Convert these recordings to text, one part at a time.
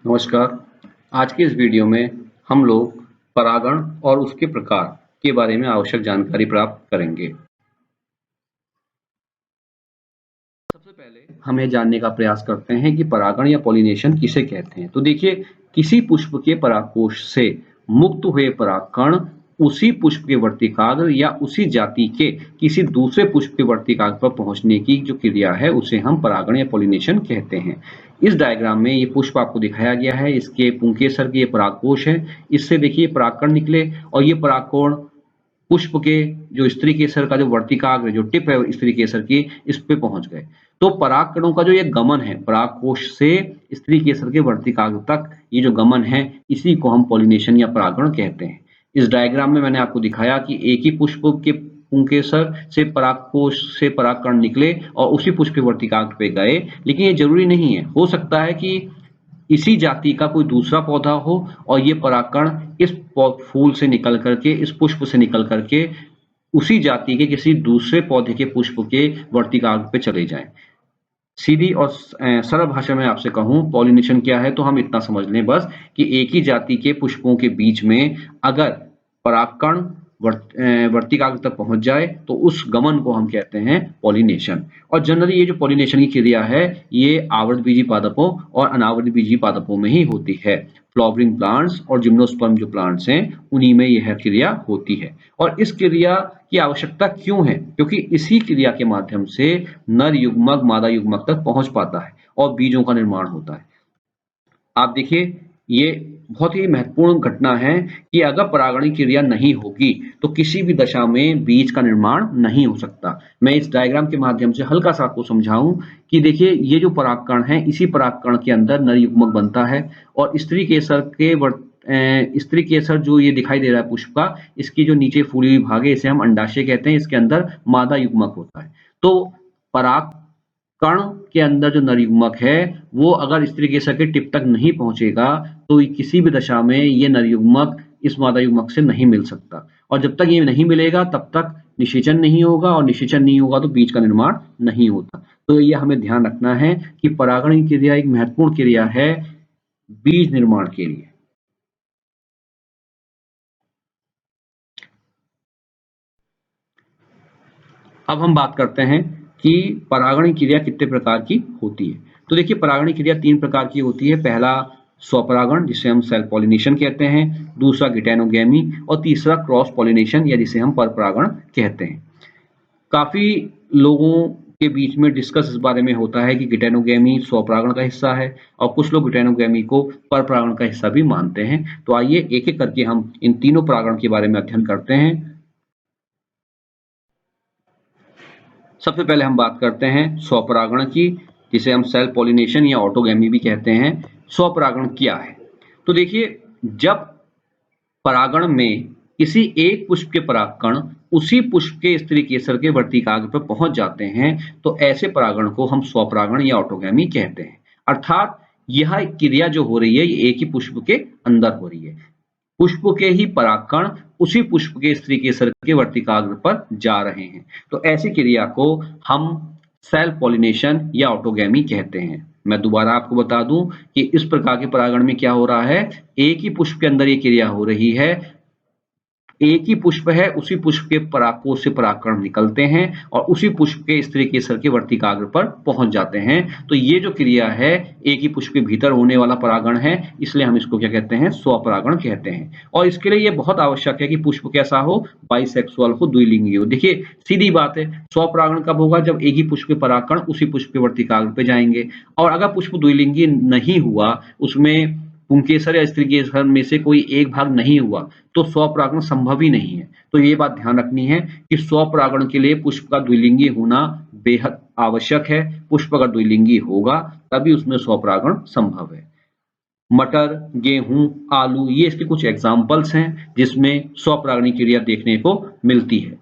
नमस्कार। आज के इस वीडियो में हम लोग परागण और उसके प्रकार के बारे में आवश्यक जानकारी प्राप्त करेंगे। सबसे पहले हम ये जानने का प्रयास करते हैं कि परागण या पॉलिनेशन किसे कहते हैं। तो देखिए, किसी पुष्प के परागकोश से मुक्त हुए परागकण उसी पुष्प के वर्तिकाग्र या उसी जाति के किसी दूसरे पुष्प के वर्तिकाग्र पर पहुंचने की जो क्रिया है उसे हम परागण या पॉलिनेशन कहते हैं। इस डायग्राम में ये पुष्प आपको दिखाया गया है, इसके पुंकेसर के ये परागकोश है। इससे देखिए परागकण निकले और ये परागकण पुष्प के जो स्त्री केसर का जो वर्तिकाग्र जो टिप है स्त्री केसर की, इस पे पहुंच गए। तो परागकणों का जो ये गमन है परागकोश से स्त्री केसर के वर्तिकाग्र तक, ये जो गमन है इसी को हम पॉलिनेशन या परागण कहते हैं। इस डायग्राम में मैंने आपको दिखाया कि एक ही पुष्प के पुंकेसर से परागकोश से परागकण निकले और उसी पुष्प के वर्तिकाग्र पे गए, लेकिन ये जरूरी नहीं है। हो सकता है कि इसी जाति का कोई दूसरा पौधा हो और ये परागकण इस फूल से निकल करके, इस पुष्प से निकल करके उसी जाति के किसी दूसरे पौधे के पुष्प के वर्तिकाग्र पे चले जाएं। सीधी और सरल भाषा में आपसे कहूं पॉलिनेशन क्या है, तो हम इतना समझ लें बस कि एक ही जाति के पुष्पों के बीच में अगर परागकण वर्तिकाग्र तक पहुंच जाए तो उस गमन को हम कहते हैं पॉलिनेशन। और जनरली ये जो पॉलिनेशन की क्रिया है ये आवृतबीजी पादपों और अनावृतबीजी पादपों में ही होती है। फ्लावरिंग प्लांट्स और जिम्नोस्पर्म जो प्लांट्स हैं उन्हीं में यह क्रिया होती है। और इस क्रिया की आवश्यकता क्यों है? क्योंकि इसी क्रिया के माध्यम से नर युग्मक मादा युग्मक तक पहुंच पाता है और बीजों का निर्माण होता है। आप देखिए, ये बहुत ही महत्वपूर्ण घटना है कि अगर परागण की क्रिया नहीं होगी तो किसी भी दशा में बीज का निर्माण नहीं हो सकता। मैं इस डायग्राम के माध्यम से हल्का सा आपको समझाऊं कि देखिए, ये जो परागकण है इसी परागकण के अंदर नर युग्मक बनता है और स्त्री केसर जो ये दिखाई दे रहा है पुष्प का, इसकी जो नीचे फूली हुई भाग है इसे हम अंडाशय कहते हैं। इसके अंदर मादा युग्मक होता है। तो पराग कण के अंदर जो नर युग्मक है वो अगर स्त्री केसर के टिप तक नहीं पहुंचेगा तो किसी भी दशा में ये नर युग्मक इस मादा युग्मक से नहीं मिल सकता। और जब तक ये नहीं मिलेगा तब तक निषेचन नहीं होगा और निषेचन नहीं होगा तो बीज का निर्माण नहीं होता। तो ये हमें ध्यान रखना है कि परागण की क्रिया एक महत्वपूर्ण क्रिया है बीज निर्माण के लिए। अब हम बात करते हैं कि परागण क्रिया कितने प्रकार की होती है। तो देखिए, परागण क्रिया 3 प्रकार की होती है। पहला स्वपरागण जिसे हम सेल्फ पॉलिनेशन कहते हैं, दूसरा गिटेनोगेमी और तीसरा क्रॉस पॉलिनेशन या जिसे हम परपरागण कहते हैं। काफी लोगों के बीच में डिस्कस इस बारे में होता है कि गिटेनोगेमी स्वपरागण का हिस्सा है और कुछ लोग गिटेनोगेमी को परपरागण का हिस्सा भी मानते हैं। तो आइए एक एक करके हम इन तीनों परागण के बारे में अध्ययन करते हैं। सबसे पहले हम बात करते हैं स्वपरागण की, जिसे हम सेल्फ पॉलिनेशन या ऑटोगेमी भी कहते हैं। स्वपरागण क्या है? तो देखिए, जब परागण में किसी एक पुष्प के परागकण उसी पुष्प के स्त्री केसर के वर्तिकाग्र पर पहुंच जाते हैं तो ऐसे परागण को हम स्वपरागण या ऑटोगेमी कहते हैं। अर्थात यह क्रिया जो हो रही है ये एक ही पुष्प के अंदर हो रही है। पुष्प के ही परागकण उसी पुष्प के स्त्री केसर के वर्तिकाग्र पर जा रहे हैं। तो ऐसी क्रिया को हम सेल्फ पॉलिनेशन या ऑटोगेमी कहते हैं। मैं दोबारा आपको बता दूं कि इस प्रकार के परागण में क्या हो रहा है, एक ही पुष्प के अंदर ये क्रिया हो रही है। एक ही पुष्प है, उसी पुष्प के परागकोश से परागकण निकलते हैं और उसी पुष्प के स्त्री केसर के वर्तिकाग्र पर पहुंच जाते हैं। तो ये जो क्रिया है एक ही पुष्प के भीतर होने वाला परागण है, इसलिए हम इसको क्या कहते हैं, स्वपरागण कहते हैं। और इसके लिए ये बहुत आवश्यक है कि पुष्प कैसा हो, बाइसेक्सुअल हो, द्विलिंगी हो। देखिए, सीधी बात है, स्वपरागण कब होगा, जब एक ही पुष्प के परागकण उसी पुष्प के वर्तिकाग्र पे जाएंगे। और अगर पुष्प द्विलिंगी नहीं हुआ, उसमें पुंकेसर या स्त्री केसर में से कोई एक भाग नहीं हुआ तो स्वपरागण संभव ही नहीं है। तो ये बात ध्यान रखनी है कि स्वपरागण के लिए पुष्प का द्विलिंगी होना बेहद आवश्यक है। पुष्प अगर द्विलिंगी होगा तभी उसमें स्वपरागण संभव है। मटर, गेहूं, आलू ये इसके कुछ एग्जाम्पल्स हैं जिसमें स्वपरागणी क्रिया देखने को मिलती है।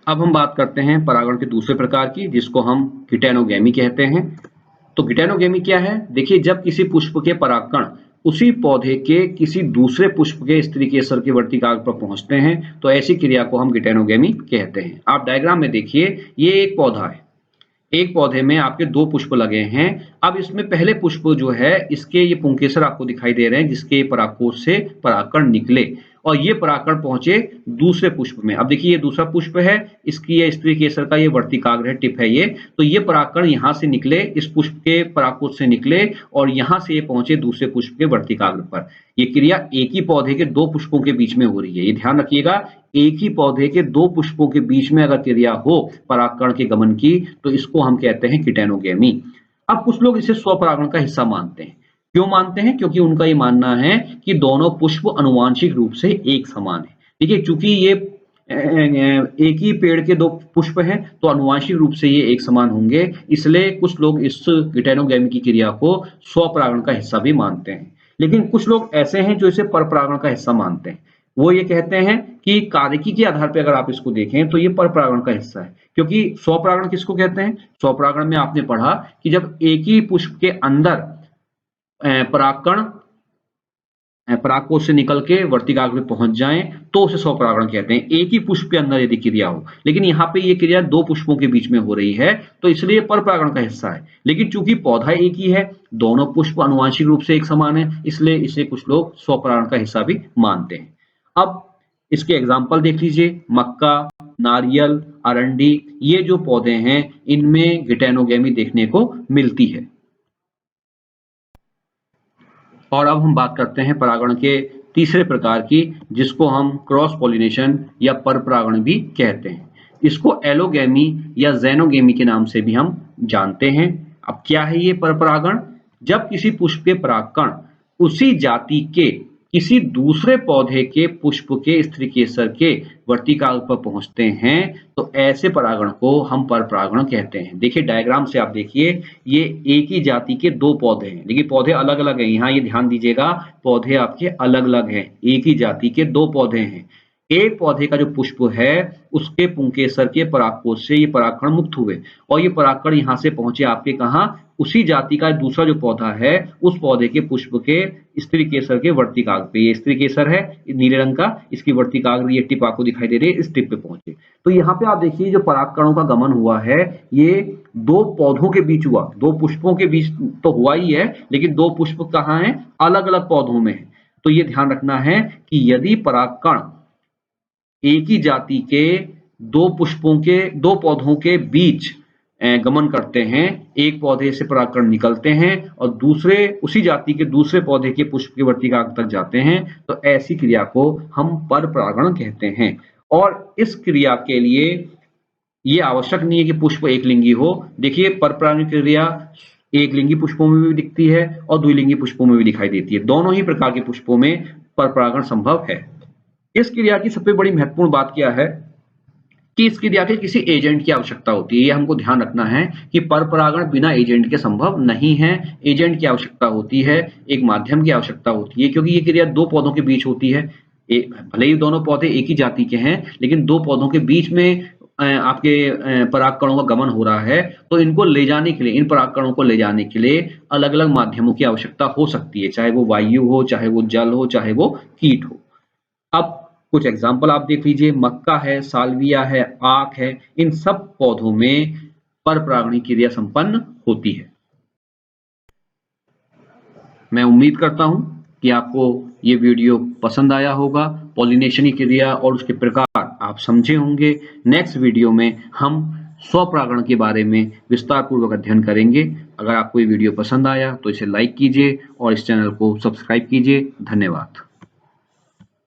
अब हम बात करते हैं परागण के दूसरे प्रकार की, जिसको हम गिटेनोगेमी कहते हैं। तो गिटेनोगेमी क्या है? देखिए, जब किसी पुष्प के परागकण उसी पौधे के किसी दूसरे पुष्प के स्त्री केसर के वर्तिकाग्र पर पहुंचते हैं, तो ऐसी क्रिया को हम गिटेनोगेमी कहते हैं। आप डायग्राम में देखिए, ये एक पौधा है, एक पौधे में आपके दो पुष्प लगे हैं। अब इसमें पहले पुष्प जो है, इसके ये पुंकेसर आपको दिखाई दे रहे हैं, जिसके परागकोश से परागकण निकले और ये परागकण पहुंचे दूसरे पुष्प में। अब देखिए, ये दूसरा पुष्प है, इसकी ये स्त्री केसर का ये वर्तिकाग्र है, टिप है ये। तो ये परागकण यहाँ से निकले, इस पुष्प के परागकोश से निकले और यहाँ से ये पहुंचे दूसरे पुष्प के वर्तिकाग्र पर। ये क्रिया एक ही पौधे के दो पुष्पों के बीच में हो रही है। ये ध्यान रखिएगा, एक ही पौधे के दो पुष्पों के बीच में अगर क्रिया हो परागकण के गमन की, तो इसको हम कहते हैं गिटेनोगेमी। अब कुछ लोग इसे स्वपरागण का हिस्सा मानते हैं। क्यों मानते हैं? क्योंकि उनका ये मानना है कि दोनों पुष्प आनुवांशिक रूप से एक समान है। देखिए, चूंकि ये एक ही पेड़ के दो पुष्प हैं, तो आनुवांशिक रूप से ये एक समान होंगे, इसलिए कुछ लोग इस गिटेनोगेमी की क्रिया को स्वपरागण का हिस्सा भी मानते हैं। लेकिन कुछ लोग ऐसे हैं जो इसे परपरागण का हिस्सा मानते हैं। वो ये कहते हैं कि कार्यकी के आधार पर अगर आप इसको देखें तो ये परपरागण का हिस्सा है। क्योंकि स्वपरागण किसको कहते हैं? स्वपरागण में आपने पढ़ा कि जब एक ही पुष्प के अंदर परागकण परागकोश से निकल के वर्तिकाग्र में पहुंच जाएं, तो उसे स्वपरागण कहते हैं, एक ही पुष्प के अंदर यदि क्रिया हो। लेकिन यहाँ पे ये क्रिया दो पुष्पों के बीच में हो रही है, तो इसलिए परपरागण का हिस्सा है। लेकिन चूंकि पौधा एक ही है, दोनों पुष्प आनुवांशिक रूप से एक समान है, इसलिए इसे कुछ लोग स्वपरागण का हिस्सा भी मानते हैं। अब इसके एग्जाम्पल देख लीजिए, मक्का, नारियल, अरंडी, ये जो पौधे हैं, इनमें गिटेनोगेमी देखने को मिलती है। और अब हम बात करते हैं परागण के तीसरे प्रकार की, जिसको हम क्रॉस पॉलिनेशन या परपरागण भी कहते हैं। इसको एलोगेमी या ज़ेनोगेमी के नाम से भी हम जानते हैं। अब क्या है ये परपरागण? जब किसी पुष्प के परागकण उसी जाति के किसी दूसरे पौधे के पुष्प के स्त्री केसर के वर्तिकाग्र पर पहुंचते हैं, तो ऐसे परागण को हम परपरागण कहते हैं। देखिए, डायग्राम से आप देखिए, ये एक ही जाति के दो पौधे हैं, लेकिन पौधे अलग अलग हैं। यहाँ ये ध्यान दीजिएगा, पौधे आपके अलग अलग हैं, एक ही जाति के दो पौधे हैं। एक पौधे का जो पुष्प है, उसके पुंकेसर के परागकोश से ये परागकण मुक्त हुए और ये परागकण यहाँ से पहुंचे आपके कहाँ? उसी जाति का दूसरा जो पौधा है, उस पौधे के पुष्प के स्त्री केसर के वर्तिकाग्र पे। ये स्त्री केसर है नीले रंग का, इसकी वर्तिकाग्र ये टिप आपको दिखाई दे रही है, इस टिप पे पहुंचे। तो यहाँ पे आप देखिए, जो परागकणों का गमन हुआ है, ये दो पौधों के बीच हुआ, दो पुष्पों के बीच तो हुआ ही है, लेकिन दो पुष्प कहाँ है? अलग अलग पौधों में है। तो ये ध्यान रखना है कि यदि परागकण एक ही जाति के दो पौधों के बीच गमन करते हैं, एक पौधे से परागकण निकलते हैं और दूसरे उसी जाति के दूसरे पौधे के पुष्प के वर्तिकाग्र तक जाते हैं, तो ऐसी क्रिया को हम परपरागण कहते हैं। और इस क्रिया के लिए ये आवश्यक नहीं है कि पुष्प एकलिंगी हो। देखिए, परपरागण क्रिया एकलिंगी पुष्पों में भी दिखती है और द्विलिंगी पुष्पों में भी दिखाई देती है। दोनों ही प्रकार के पुष्पों में परपरागण संभव है। इस क्रिया की सबसे बड़ी महत्वपूर्ण बात क्या है कि इस क्रिया के किसी एजेंट की आवश्यकता होती है। ये हमको ध्यान रखना है कि परपरागण बिना एजेंट के संभव नहीं है। एजेंट की आवश्यकता होती है, एक माध्यम की आवश्यकता होती है, क्योंकि ये क्रिया दो पौधों के बीच होती है। भले ही दोनों पौधे एक ही जाति के हैं, लेकिन दो पौधों के बीच में आपके परागकणों का गमन हो रहा है, तो इनको ले जाने के लिए, इन परागकणों को ले जाने के लिए अलग अलग माध्यमों की आवश्यकता हो सकती है, चाहे वो वायु हो, चाहे वो जल हो, चाहे वो कीट हो। अब कुछ एग्जाम्पल आप देख लीजिए, मक्का है, साल्विया है, आक है, इन सब पौधों में परपरागणी क्रिया संपन्न होती है। मैं उम्मीद करता हूं कि आपको ये वीडियो पसंद आया होगा। पॉलिनेशन की क्रिया और उसके प्रकार आप समझे होंगे। नेक्स्ट वीडियो में हम स्वपरागण के बारे में विस्तार पूर्वक अध्ययन करेंगे। अगर आपको ये वीडियो पसंद आया तो इसे लाइक कीजिए और इस चैनल को सब्सक्राइब कीजिए। धन्यवाद।